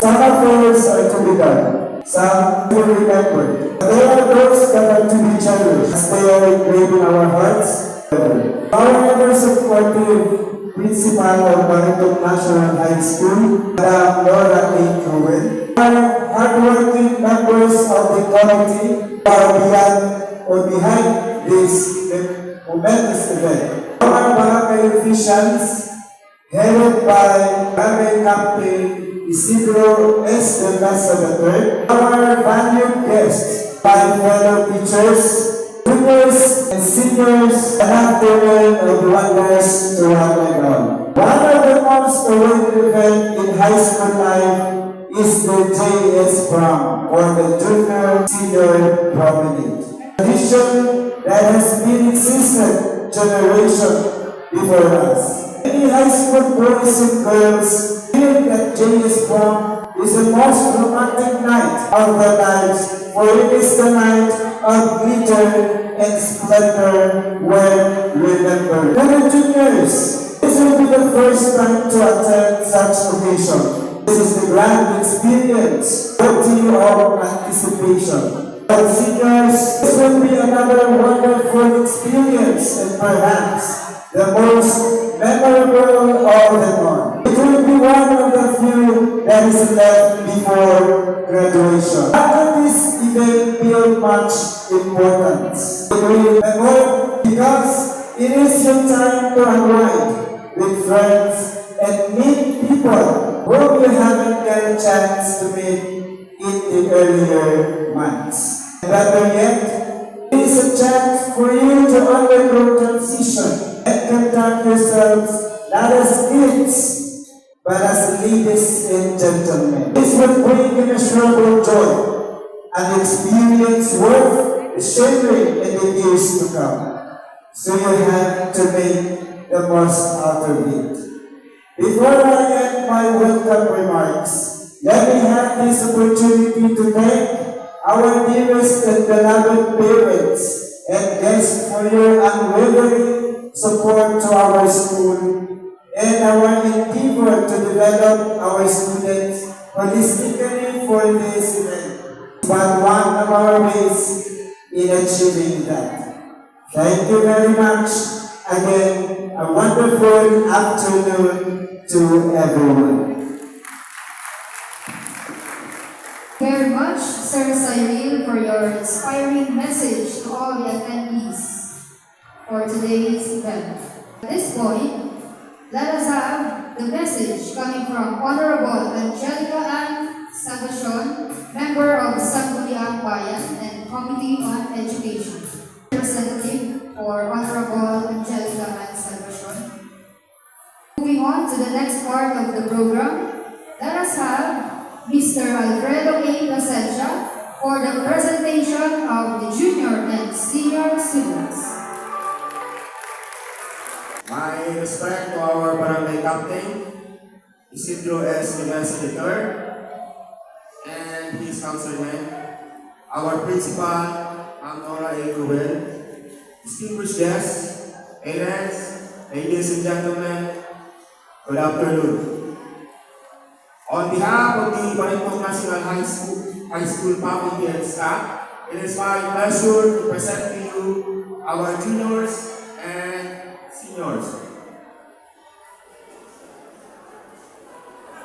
Some affairs are to be done, some to be remembered. But there are those that are to be cherished, as they are engraved in our hearts. Our ever supportive principal of Marintoc National High School, Madam Laura A. Cohen, our hardworking members of the committee who are behind this momentous event. Our barangay officials, headed by Barangay Captain Isidro S. Del Casa III, our valued guests, my fellow teachers, juniors and seniors, and afternoon of wonders to one and all. One of the most awaited events in high school life is the JS Prom, or the Junior Senior Prophetic. Tradition that has been existed generation before us. Many high school boys and girls feel that JS Prom is the most romantic night of their lives, for it is the night of glitter and splendor when remembered. Fellow juniors, this will be the first time to attend such occasion. This is the grand experience, worthy of anticipation. But seniors, this will be another wonderful experience and perhaps the most memorable of them all. It will be one of the few that is left before graduation. After this event build much importance. It will memorable because it is your time to unwind with friends and meet people whom you haven't get a chance to meet in the earlier months. Better yet, it is a chance for you to undergo transition and conduct yourselves not as kids, but as ladies and gentlemen. This will bring immeasurable joy, an experience worth sharing in the years to come. So you have to make the most out of it. Before I end my welcome remarks, let me have this opportunity to thank our dearest and beloved parents and guests for your unwavering support to our school and our endeavor to develop our students holistically for this event. But one of our ways in achieving that. Thank you very much. Again, a wonderful afternoon to everyone. Very much, Sir Cyril, for your inspiring message to all the attendees for today's event. At this point, let us have the message coming from Honorable Angelica Ann Savachon, member of Sangguniang Bayan and Committee on Education. Representative for Honorable Angelica Ann Savachon. Moving on to the next part of the program, let us have Mr. Alfredo A. Plasencia for the presentation of the junior and senior students. My respect to our barangay captain, Isidro S. University III, and his councilmen, our principal, Nora A. Cruel, distinguished guests, parents, ladies and gentlemen, good afternoon. On behalf of the Marintoc National High School faculty and staff, it is my pleasure to present to you our juniors and seniors.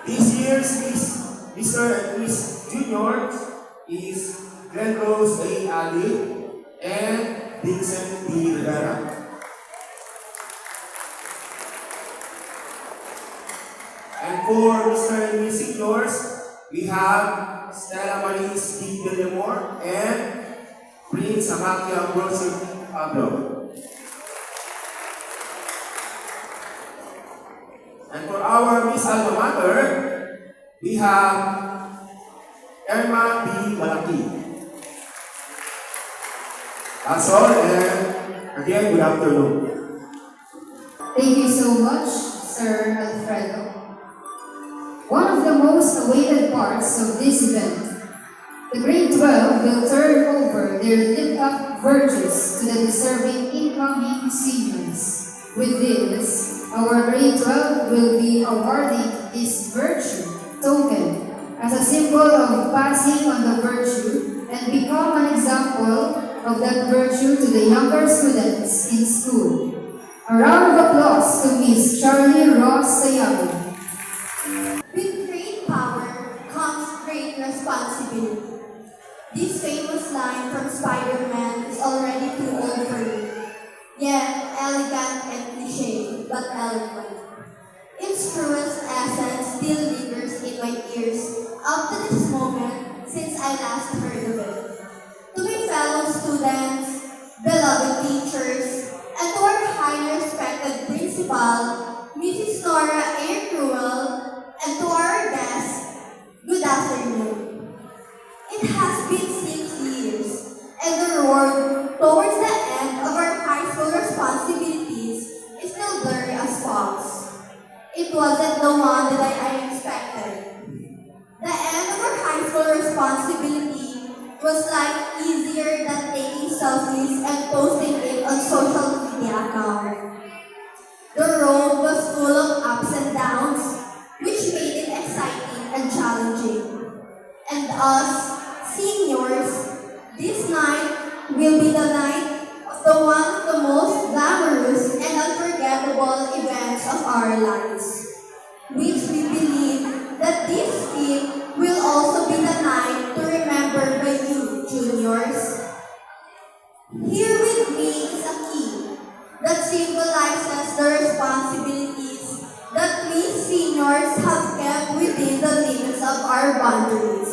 This year's Mr. and Miss Juniors is Glenn Rose A. Ali and Vincent D. Rivera. And for Mr. and Miss Seniors, we have Stella Marie Steve Villamore and Prince Amaki Ambrosio Pablo. And for our Miss Alma Mater, we have Irma B. Malaki. That's all, and again, good afternoon. Thank you so much, Sir Alfredo. One of the most awaited parts of this event, the grade 12 will turn over their lit-up virtues to the deserving incoming seniors. With this, our grade 12 will be awarding this virtue token as a symbol of passing on the virtue and become an example of that virtue to the younger students in school. A round of applause to Miss Charlie Ross Sayago. With great power comes great responsibility. This famous line from Spider-Man is already too old for me. Yet elegant and cliché, but eloquent. Its truest essence still lingers in my ears up to this moment since I last heard of it. To my fellow students, beloved teachers, and to our highly respected principal, Mrs. Nora A. Cruel, and to our guests, good afternoon. It has been 6 years, and the road towards the end of our high school responsibilities is still blurry as fogs. It wasn't the one that I expected. The end of our high school responsibility was like easier than taking selfies and posting it on social media account. The road was full of ups and downs, which made it exciting and challenging. And us, seniors, this night will be the night of the one of the most glamorous and unforgettable events of our lives, which we believe that this feat will also be the night to remember by you, juniors. Here with me is a key that symbolizes the responsibilities that we seniors have kept within the limits of our boundaries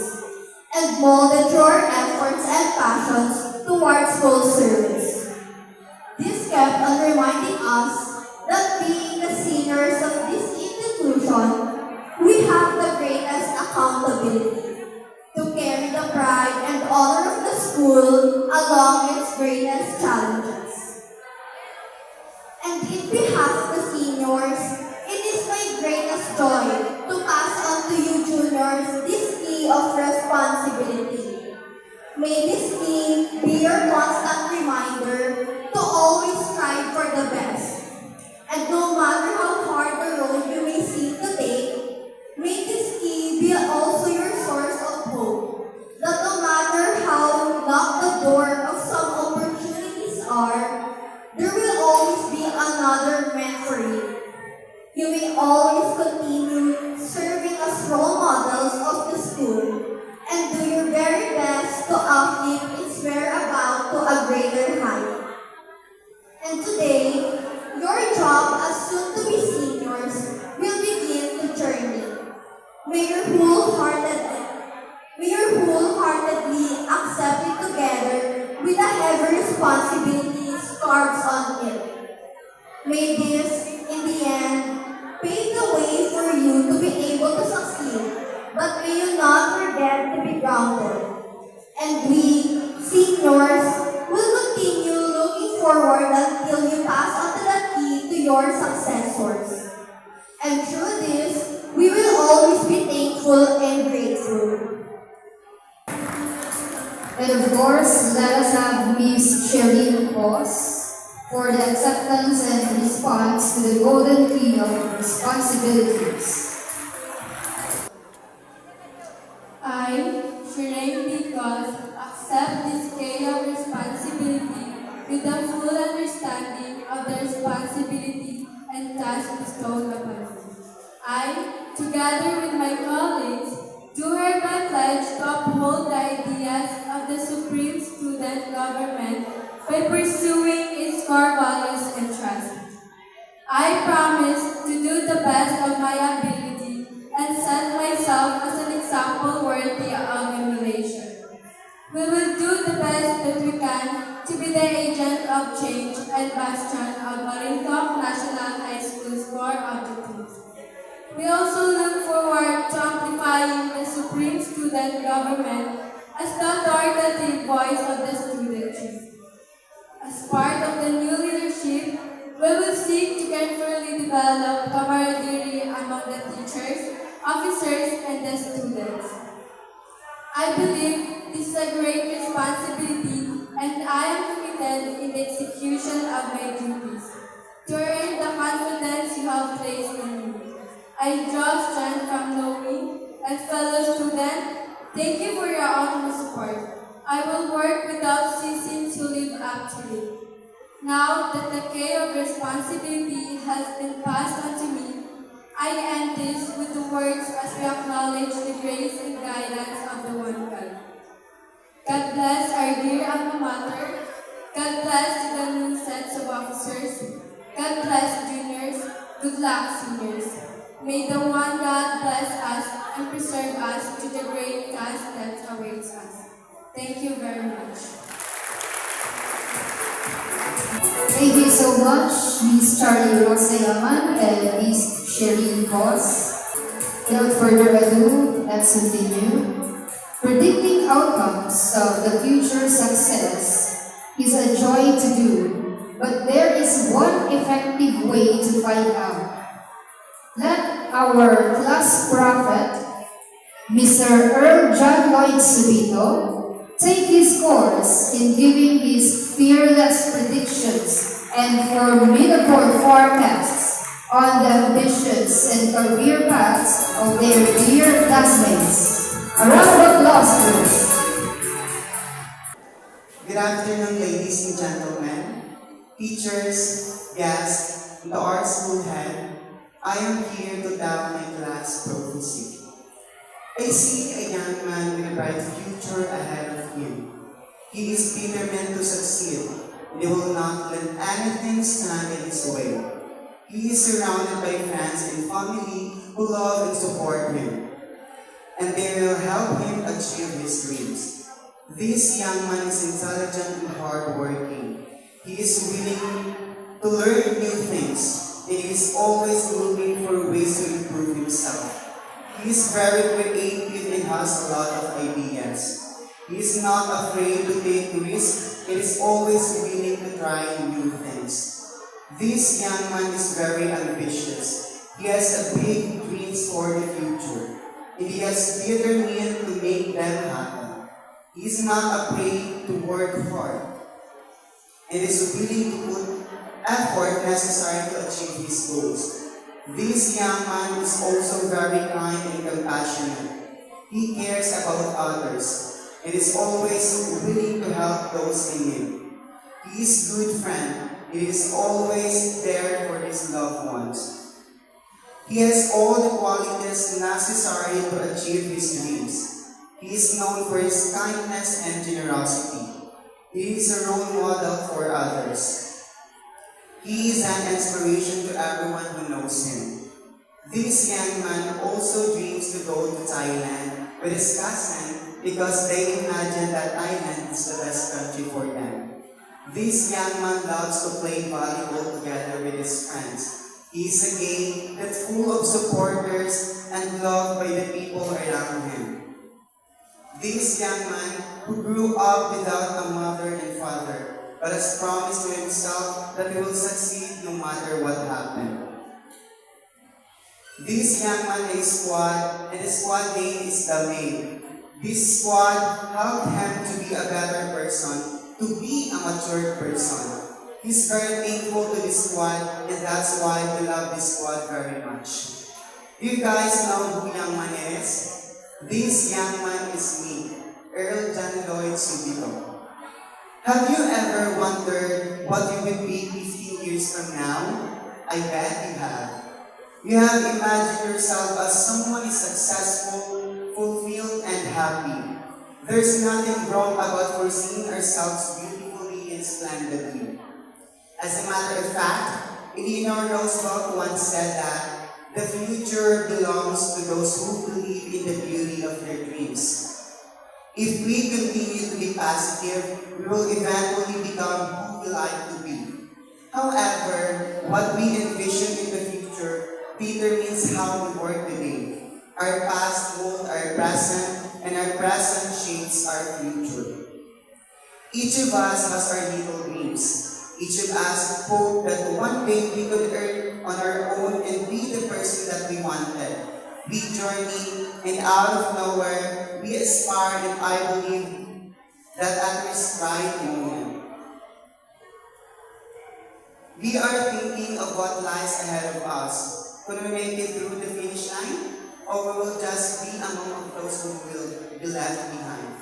and molded through our efforts and passions towards school service. This kept on reminding us that being the seniors of this institution, we have the greatest accountability to carry the pride and honor of the school along its greatest challenges. And in behalf of the seniors, it is my greatest joy to pass on to you juniors this key of responsibility. May this key be your constant reminder to always strive for the best. And no matter how hard the road you may seem to take, may this key be also your source of hope. That no matter how locked the door of some opportunities are, there will always be another meant for you. You may always continue serving as role models of the school and do your very best to uplift its whereabout to a greater height. And today, your job as soon-to-be seniors will begin May you wholeheartedly, may you wholeheartedly accept it together with the heavy responsibilities carved on it. May this, in the end, pave the way for you to be able to succeed, but may you not forget to be grounded. And we, seniors, will continue looking forward until you pass on the key to your successors. And through this, we will always be thankful and grateful. And of course, let us have Miss Sherry pause for the acceptance and response to the golden key of responsibilities. I, Shireen because accept this scale of responsibility with the full understanding of the responsibility and task bestowed upon me. I, together with my colleagues, do hereby pledge to uphold the ideas of the Supreme Student Government by pursuing its core values and trusts. I promise to do the best of my ability and set myself as an example worthy of emulation. We will do the best that we can to be the agent of change and bastion of Marintoc National High School's core objectives. We also look forward to amplifying the Supreme Student Government as the authoritative voice of the student. As part of the new leadership, we will seek to carefully develop camaraderie among the teachers, officers, and the students. I believe this is a great responsibility and I am committed in the execution of my duties to earn the confidence you have placed in me. I draw strength from knowing, and fellow student, thank you for your utmost support. I will work without ceasing to live up to it. Now that the care of responsibility has been passed on to me, I end this with the words as we acknowledge the grace and guidance of the one God. God bless our dear alma mater. God bless the new sets of officers. God bless juniors. Good luck, seniors. May the one God bless us and preserve us to the great task that awaits us. Thank you very much. Thank you so much, Miss Charlie Rosa Yaman and Miss Sherry Voss. Without further ado, let's continue. Predicting outcomes of the future success is a joy to do, but there is one effective way to find out. Let our class prophet, Mr. Earl John Lloyd Subito, take his course in giving his fearless predictions and formidable forecasts on the ambitions and career paths of their dear classmates. A round of applause, please. Good afternoon, ladies and gentlemen, teachers, guests, and the art school head. I am here to tell my class prophecy. I see a young man with a bright future ahead of him. He is determined to succeed, and he will not let anything stand in his way. He is surrounded by friends and family who love and support him, and they will help him achieve his dreams. This young man is intelligent and hardworking. He is willing to learn new things, and he is always looking for ways to improve himself. He is very creative and has a lot of ideas. He is not afraid to take risks and is always willing to try new things. This young man is very ambitious. He has a big dreams for the future, and he has determined to make them happen. He is not afraid to work hard and is willing to put effort necessary to achieve his goals. This young man is also very kind and compassionate. He cares about others and is always willing to help those in need. He is a good friend and is always there for his loved ones. He has all the qualities necessary to achieve his dreams. He is known for his kindness and generosity. He is a role model for others. He is an inspiration to everyone who knows him. This young man also dreams to go to Thailand with his cousin because they imagine that Thailand is the best country for them. This young man loves to play volleyball together with his friends. He is a game that's full of supporters and loved by the people around him. This young man who grew up without a mother and father, but has promised to himself that he will succeed no matter what happened. This young man has a squad, and the squad name is the Main. This squad helped him to be a better person, to be a mature person. He's very thankful to this squad, and that's why we love this squad very much. You guys know who young man is? This young man is me, Earl John Lloyd Subito. Have you ever wondered what you would be 15 years from now? I bet you have. You have imagined yourself as someone is successful, fulfilled, and happy. There's nothing wrong about foreseeing ourselves beautifully and splendidly. As a matter of fact, Eleanor Roosevelt once said that the future belongs to those who believe in the beauty of their dreams. If we continue to be positive, we will eventually become who we like to be. However, what we envision in the future determines how we work today. Our past molds our present, and our present shapes our future. Each of us has our little dreams. Each of us hope that one day we could earn on our own and be the person that we wanted. We journey, and out of nowhere, we aspire, and I believe that at this right moment, we are thinking of what lies ahead of us. Could we make it through the finish line? Or we will just be among those who will be left behind?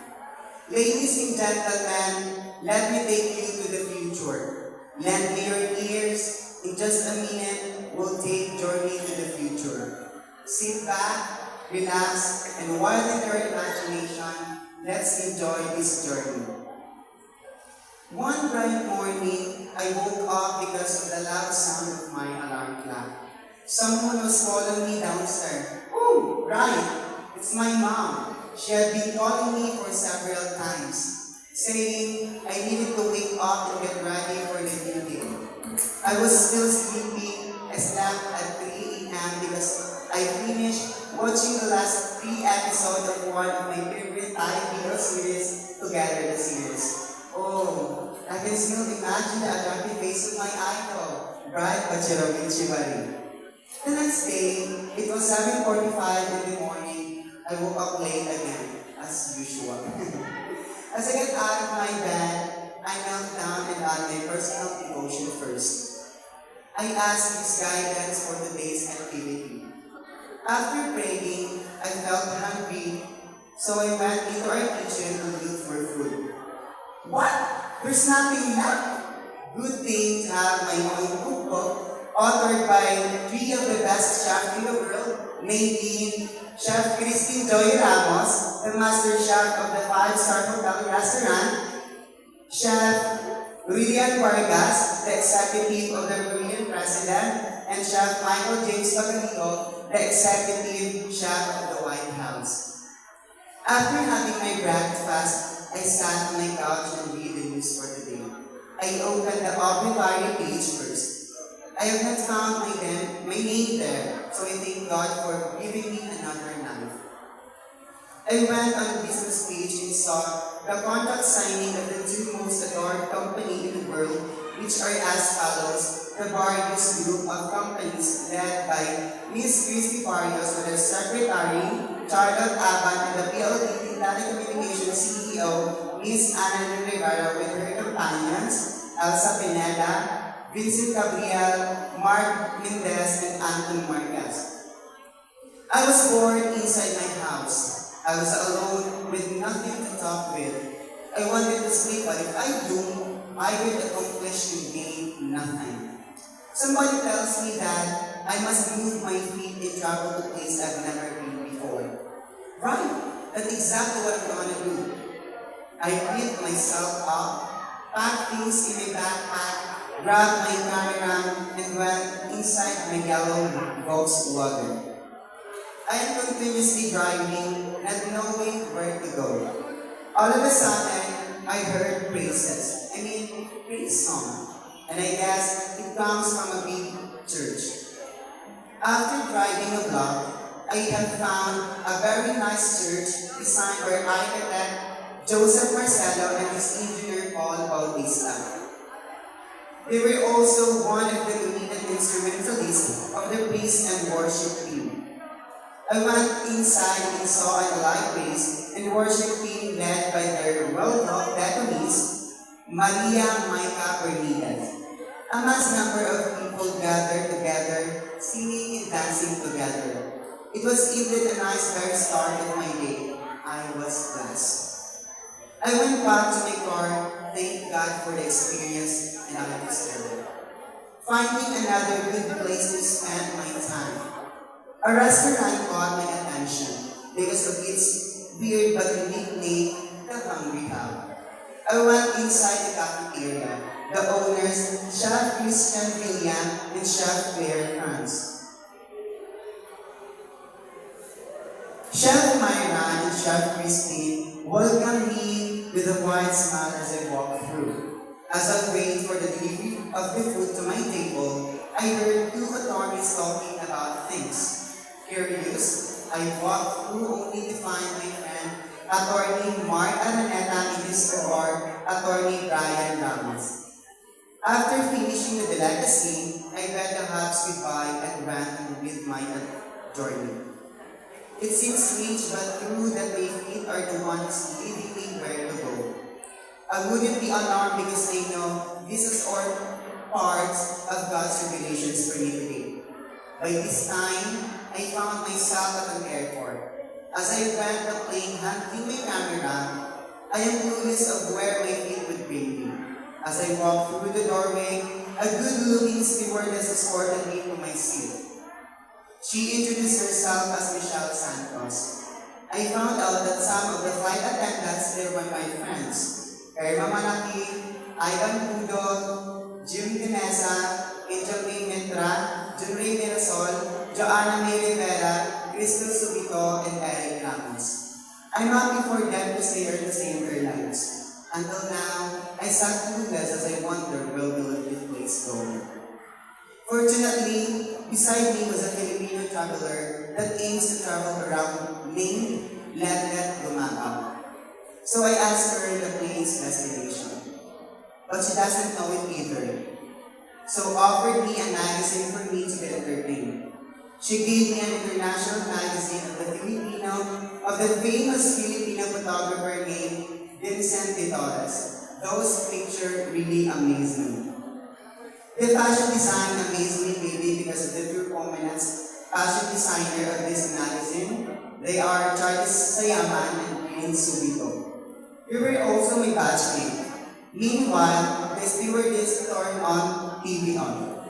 Ladies and gentlemen, let me take you to the future. Lend me your ears. In just a minute, we'll take journey to the future. Sit back, relax, and widen your imagination. Let's enjoy this journey. One bright morning, I woke up because of the loud sound of my alarm clock. Someone was calling me downstairs. Oh, right, it's my mom. She had been calling me for several times, saying I needed to wake up and get ready for the new day. I was still sleepy. I slept at 3 a.m. because I finished watching the last 3 episodes of one of my favorite Thai video series, Together the series. Oh, I can still imagine the attractive face of my idol, Bright Bacherovich Chivari. The next day, it was 7:45 in the morning. I woke up late again, as usual. As I got out of my bed, I knelt down and done my personal devotion first. I asked His guidance for today's activity. After praying, I felt hungry, so I went into our kitchen to look for food. What? There's nothing left? Good thing to have my own cookbook, authored by 3 of the best chefs in the world, namely Chef Christine Joy Ramos, the master chef of the 5-star hotel restaurant, Chef William Vargas, the executive of the Korean president, and Chef Michael James Pagaligo, the executive chef of the White House. After having my breakfast, I sat on my couch and read the news for today. I opened the obituary page first. I have not found my name there, so I thank God for giving me another life. I went on the business page and saw the contract signing of the 2 most adored companies in the world, which are as follows: the Barrios Group of Companies, led by Ms. Christy Barrios with her secretary, Charlotte Aban, and the PLDT Telecommunications CEO, Ms. Ana Rivera, with her companions, Elsa Pineda, Vincent Gabriel, Mark Mendez, and Anton Marquez. I was bored inside my house. I was alone with nothing to talk with. I wanted to sleep, but if I do, I would accomplish today nothing. Somebody tells me that I must move my feet and travel to places I've never been before. Right, that's exactly what I'm gonna do. I picked myself up, packed things in my backpack, grabbed my camera, and went inside my yellow Volkswagen. I am continuously driving, not knowing where to go. All of a sudden, I heard praises. Praise song. And I guess it comes from a big church. After driving a block, I have found a very nice church designed by architect Joseph Marcelo and his engineer Paul Bautista. They were also one of the dominant instrumentalists of the praise and worship team. I went inside and saw an live praise and worship team led by their well-known deaconess, Maria Micah Bernidas. A mass number of people gathered together, singing and dancing together. It was indeed a nice very start of my day. I was blessed. I went back to my car, thank God for the experience, and I was there. Finding another good place to spend my time. A restaurant caught my attention because of its weird but unique name, The Hungry Hub. I went inside the cafeteria. The owners, Chef Christian William and Chef Claire Franz. Chef Myra and Chef Christine welcomed me with a wide smile as I walked through. As I waited for the delivery of the food to my table, I heard two attorneys talking about things. Curious, I walked through only to find my friend, Attorney Mark Araneta and his cohort, Attorney Brian Ramos. After finishing the delicacy, I bade the hubs goodbye and ran with my journey. It seems strange but true that my feet are the ones leading me where to go. I wouldn't be alarmed because I know this is all parts of God's regulations for me today. By this time, I found myself at an airport. As I went the plane handling my camera, I am clueless of where my feet would bring me. As I walked through the doorway, a good-looking stewardess escorted me to my seat. She introduced herself as Michelle Santos. I found out that some of the flight attendants there were my friends. Irma Malaki, Ivan Pudo, Jim Dinesa, Angel May Metra, Jun Ray Mirasol, Joanna May Rivera, Crystal Subito, and Eric Ramos. I'm happy for them to stay on the same airlines. Until now, I sat clueless as I wondered where will this place go. Fortunately, beside me was a Filipino traveler that aims to travel around named Letlet Gumabao. So I asked her the plane's destination, but she doesn't know it either. So offered me a magazine for me to get entertained. She gave me an international magazine of the famous Filipino photographer named Vincent de Torres. Those pictures really amazed me. The fashion design amazed me maybe because of the two prominent fashion designer of this magazine. They are Charles Sayaman and Prince Subito. They were also my batchmate. Meanwhile, the stewardess turned on TV on.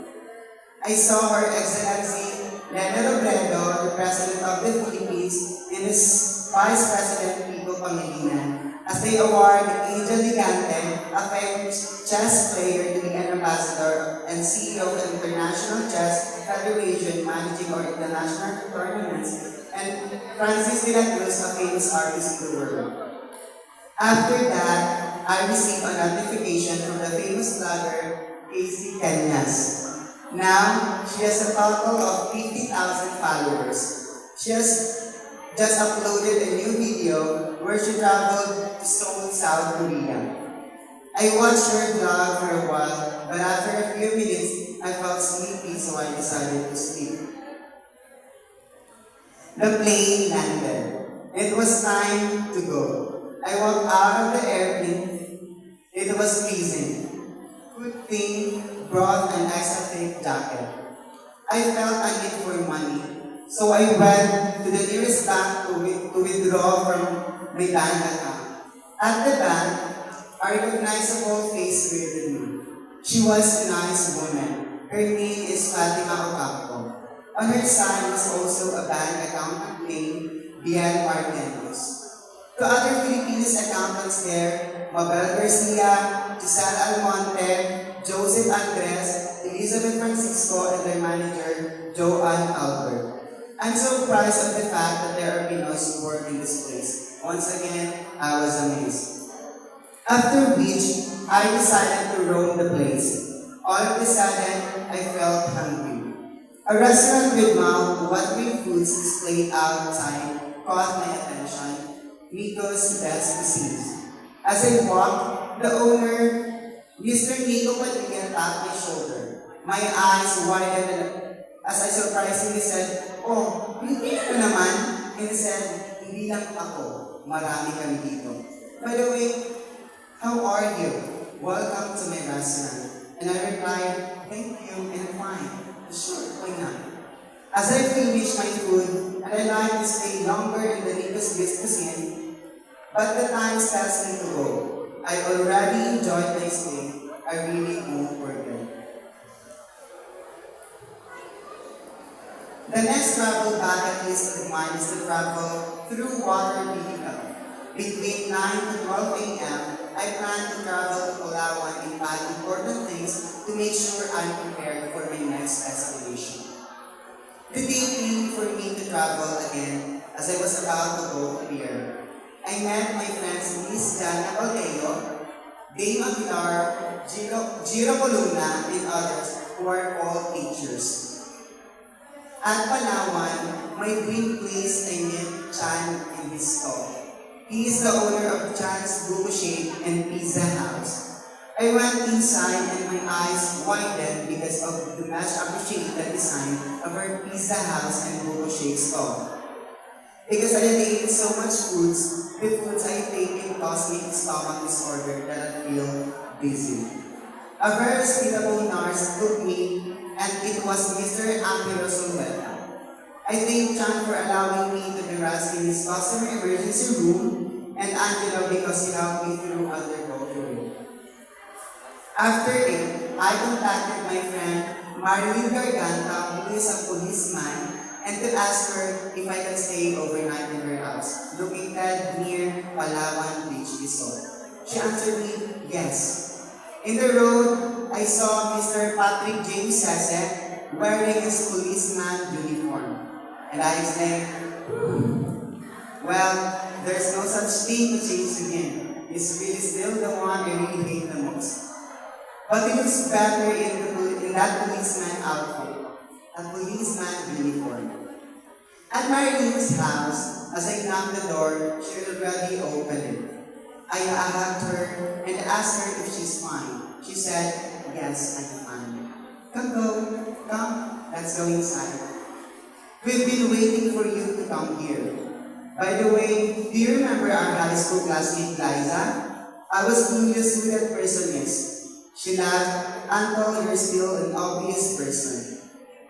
I saw Her Excellency Lena Robredo, the President of the Philippines, and his Vice President Pico Pangilinan, as they award Angel Ligante, a famous chess player, to be an ambassador and CEO of the International Chess Federation, managing our international tournaments, and Francis de la Cruz, a famous artist in the world. After that, I received a notification from the famous blogger, Casey Cañas. Now, she has a total of 50,000 followers. She has just uploaded a new video where she traveled to Seoul, South Korea. I watched her vlog for a while, but after a few minutes, I felt sleepy, so I decided to sleep. The plane landed. It was time to go. I walked out of the airplane. It was freezing. Good thing brought an extra thick jacket. I felt a need for money, so I went to the nearest bank to withdraw from my bank account. At the bank, a recognizable face greeted me. She was a nice woman. Her name is Fatima Ocampo. On her side was also a bank accountant named Bian Martínez. To other Filipino accountants there, Mabel Garcia, Giselle Almonte, Joseph Andres, Elizabeth Francisco, and their manager, Joanne Albert. I'm so surprised of the fact that there are Pinoys who work in this place. Once again, I was amazed. After which, I decided to roam the place. All of a sudden, I felt hungry. A restaurant with mouth-watering foods displayed outside caught my attention. Nico's Best Cuisines. As I walked, the owner, Mr. Nico Padilla, tapped my shoulder. My eyes widened as I surprisingly said, "Oh, Pilipino ka naman?" And he said, "Hindi lang ako. Marami kami dito. By the way, how are you? Welcome to my restaurant." And I replied, "Thank you, and fine." "Sure, why not?" As I finished my food, and I like to stay longer in the Nico's Best Cuisine, but the time tells me to go. I already enjoyed my stay. I really won't forget. The next travel bucket list of mine is to travel through water vehicle. Between 9 to 12 a.m., I plan to travel to Palawan and pack important things to make sure I'm prepared for my next destination. The day came for me to travel again as I was about to go here. I met my friends Miss Jana Vallejo, Dame Aguilar, Giro Columna, and others who are all teachers. At Palawan, my dream place I met Chan in his stall. He is the owner of Chan's Buko Shake and Pizza House. I went inside and my eyes widened because of the much appreciated design of our Pizza House and Buko Shake stall. Because I had eaten so much foods, the foods I take can cause me stomach disorder that I feel dizzy. A very hospitable nurse took me, and it was Mr. Angelo Sulweta. I thank Chan for allowing me to be rushed in his customer emergency room, and Angelo because he helped me through undergo through it. After it, I contacted my friend Marilyn Garganta, who is a policeman, and to ask her if I can stay overnight in her house, located near Palawan Beach Resort. She answered me, yes. In the road, I saw Mr. Patrick James Sese wearing his policeman uniform. And I explained, well, there's no such thing to change to him. He's really still the one I really hate the most. But he looks better in that policeman outfit, a policeman uniform. At Marilyn's house, as I knocked the door, she already opened it. I hugged her and asked her if she's fine. She said, yes, I'm fine. Come, let's go inside. We've been waiting for you to come here. By the way, do you remember our high school classmate Liza? I was clueless who that person is. She laughed, "Uncle, you're still an obvious person."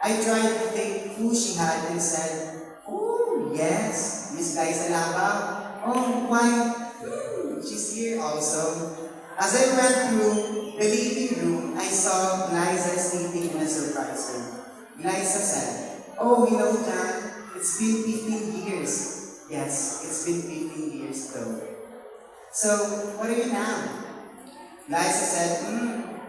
I tried to think who she had and said, "Oh, yes, Miss Liza Lava. Oh, why? She's here also." As I went through the living room, I saw Liza sleeping in a surprise room. Liza said, "Oh, hello, John. It's been 15 years. Yes, it's been 15 years though. So, what are you now?" Liza said,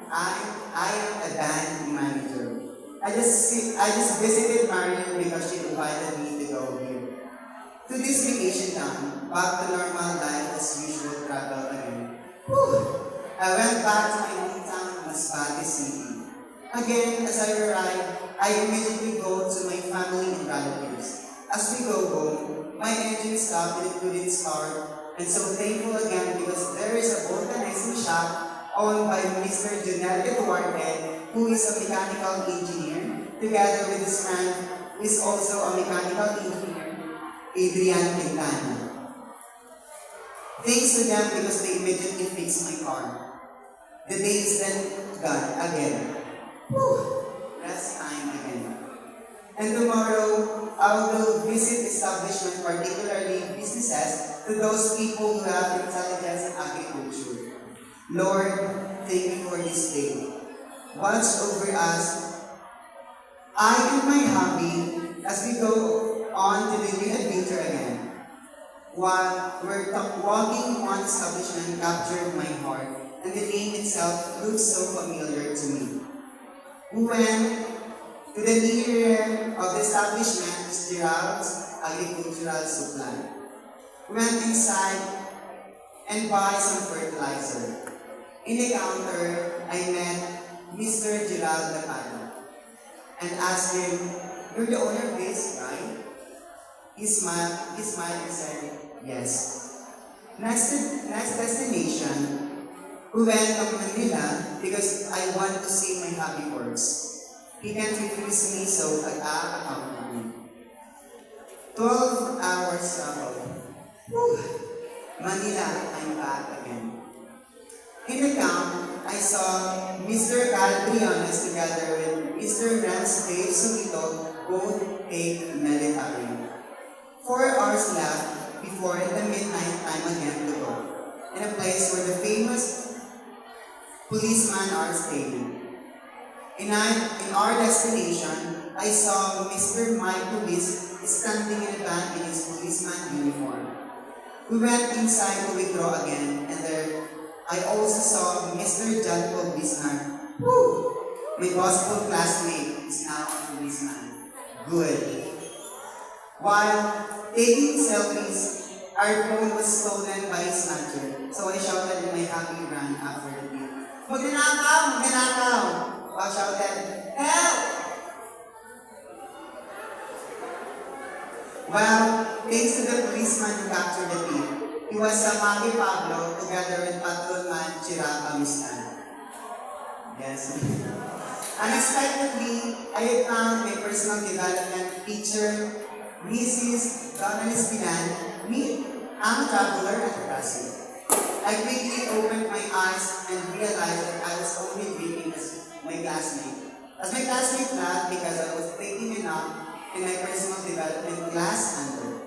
I am a band manager. I just visited Marion because she invited me to go here. To this vacation town, back to normal life as usual, travel again. Whew. I went back to my hometown, Masbate City. Again, as I arrived, I immediately go to my family and relatives. As we go home, my engine stopped and it couldn't start. And so thankful again because there is a vulcanizing shop owned by Mr. Junel Eduardo, who is a mechanical engineer, together with his friend, who is also a mechanical engineer, Adrian Quintana. Thanks to them because they immediately fixed my car. The day is then gone again. Whew. Rest time again. And tomorrow, I will visit establishments, particularly businesses, to those people who have intelligence in agriculture. Lord, thank you for this day. Watch over us. I and my hubby, as we go on to the new adventure again. While we're walking, one establishment captured my heart. and the name itself looks so familiar to me. We went to the near of the establishment is Gerald's Agricultural Supply. We went inside and buy some fertilizer. In the counter, I met Mr. Gerald Lapano and asked him, "You're the owner of this, right?" He smiled and said, "Yes." Next destination, we went to Manila because I want to see my hobby horse. He can't refuse me, so I accompanied him. 12 hours travel. Whew. Manila, I'm back again. In the camp, I saw Mr. Cal Briones together with Mr. Rance Dave Solito, both take military. 4 hours left before the midnight time again to go, in a place where the famous policemen are staying. In our destination, I saw Mr. Mike Police standing in a van in his policeman uniform. We went inside to withdraw again, and there I also saw Mr. John Paul Bismarck. Woo! My gospel classmate is now a policeman. Good. While taking selfies, our phone was stolen by a snatcher, so I shouted in my happy run after the beat. "Magnanakaw! Magnanakaw!" I shouted, "Help!" Well, thanks to the policeman who captured the thief, he was Samaki Pablo together with Patrolman Chirapa Mistan. Yes. Unexpectedly, I found my personal development teacher, Mrs. Donalys Bilan, me, I'm a traveler at the Brazil. I quickly opened my eyes and realized that I was only dreaming as my classmate. As my classmate laughed because I was taking enough in my personal development class under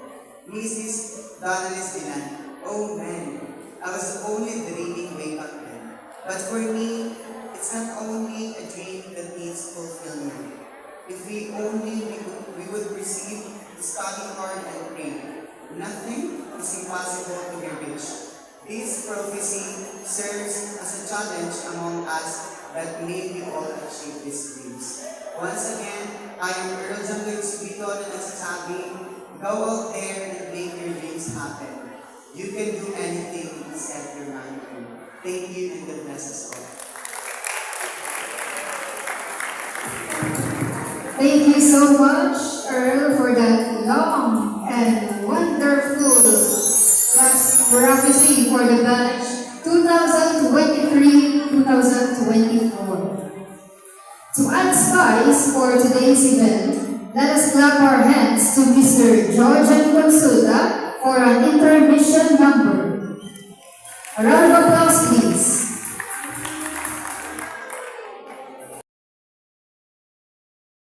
Mrs. Donalys Bilan. Oh man, I was only dreaming way back then. But for me, it's not only a dream that needs fulfillment. If we would receive, study hard and pray. Nothing is impossible to be reached. This prophecy serves as a challenge among us that may we all achieve these dreams. Once again, I am Earl Janggoy Subito na nagsasabi, go out there and make your dreams happen. You can do anything you set your mind to. Thank you and God bless us all. Thank you so much, Earl, for that long and wonderful prophecy for the batch 2023-2024. To add spice for today's event, let us clap our hands to Mr. Georgian Consulta for an intermission number. A round of applause